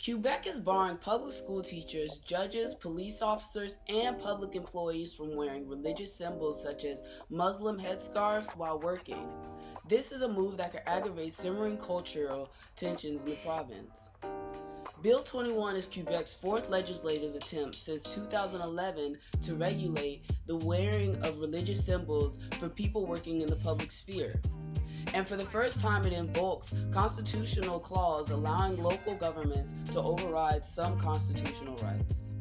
Quebec is barring public school teachers, judges, police officers, and public employees from wearing religious symbols such as Muslim headscarves while working. This is a move that could aggravate simmering cultural tensions in the province. Bill 21 is Quebec's fourth legislative attempt since 2011 to regulate the wearing of religious symbols for people working in the public sphere. And for the first time, it invokes constitutional clause allowing local governments to override some constitutional rights.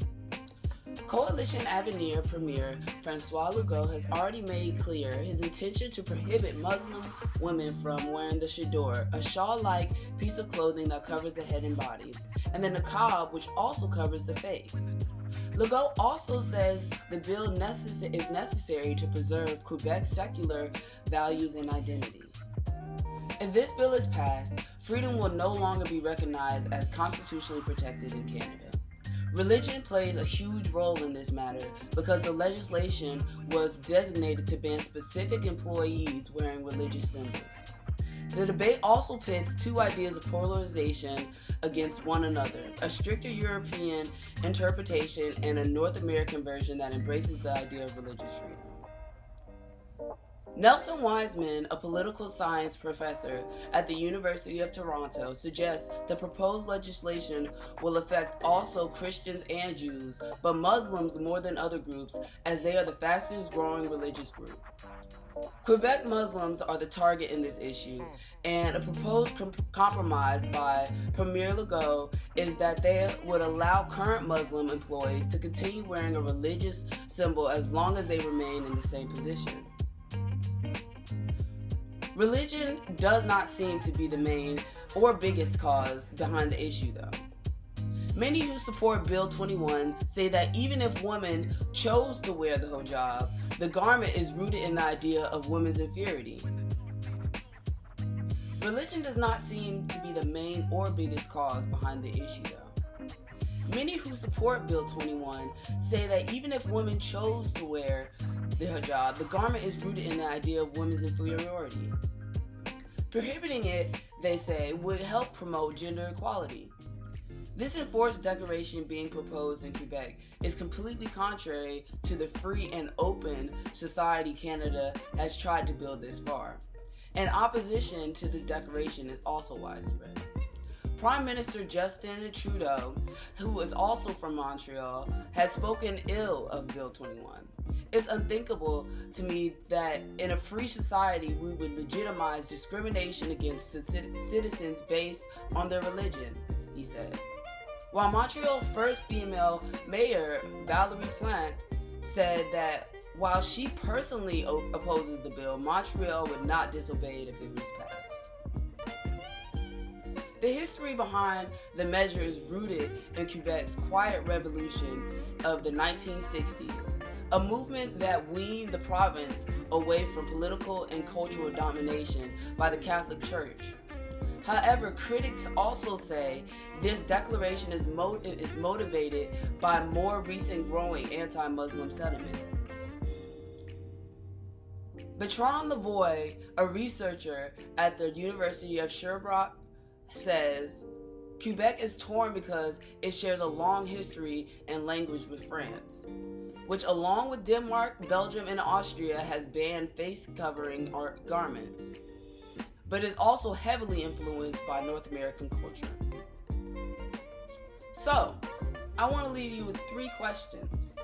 Coalition Avenir Premier Francois Legault has already made clear his intention to prohibit Muslim women from wearing the chador, a shawl-like piece of clothing that covers the head and body, and the niqab, which also covers the face. Legault also says the bill is necessary to preserve Quebec's secular values and identity. If this bill is passed, freedom will no longer be recognized as constitutionally protected in Canada. Religion plays a huge role in this matter because the legislation was designated to ban specific employees wearing religious symbols. The debate also pits two ideas of polarization against one another, a stricter European interpretation and a North American version that embraces the idea of religious freedom. Nelson Wiseman, a political science professor at the University of Toronto, suggests the proposed legislation will affect also Christians and Jews, but Muslims more than other groups, as they are the fastest growing religious group. Quebec Muslims are the target in this issue, and a proposed compromise by Premier Legault is that they would allow current Muslim employees to continue wearing a religious symbol as long as they remain in the same position. Religion does not seem to be the main or biggest cause behind the issue, though. Many who support Bill 21 say that even if women chose to wear the hijab, the garment is rooted in the idea of women's inferiority. Religion does not seem to be the main or biggest cause behind the issue, though. Many who support Bill 21 say that even if women chose to wear the hijab, the garment is rooted in the idea of women's inferiority. Prohibiting it, they say, would help promote gender equality. This enforced declaration being proposed in Quebec is completely contrary to the free and open society Canada has tried to build this far. And opposition to this declaration is also widespread. Prime Minister Justin Trudeau, who is also from Montreal, has spoken ill of Bill 21. It's unthinkable to me that in a free society we would legitimize discrimination against citizens based on their religion, he said. While Montreal's first female mayor, Valérie Plante, said that while she personally opposes the bill, Montreal would not disobey it if it was passed. The history behind the measure is rooted in Quebec's Quiet Revolution of the 1960s, a movement that weaned the province away from political and cultural domination by the Catholic Church. However, critics also say this declaration is motivated by more recent growing anti-Muslim sentiment. Bertrand Lavoie, a researcher at the University of Sherbrooke, says Quebec is torn because it shares a long history and language with France, which along with Denmark, Belgium, and Austria has banned face-covering garments, but is also heavily influenced by North American culture. So, I want to leave you with 3 questions.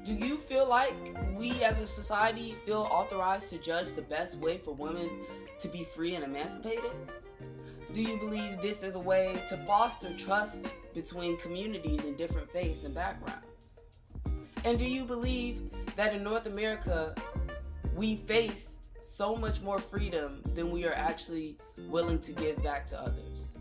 Do you feel like we as a society feel authorized to judge the best way for women to be free and emancipated? Do you believe this is a way to foster trust between communities in different faiths and backgrounds? And do you believe that in North America, we face so much more freedom than we are actually willing to give back to others?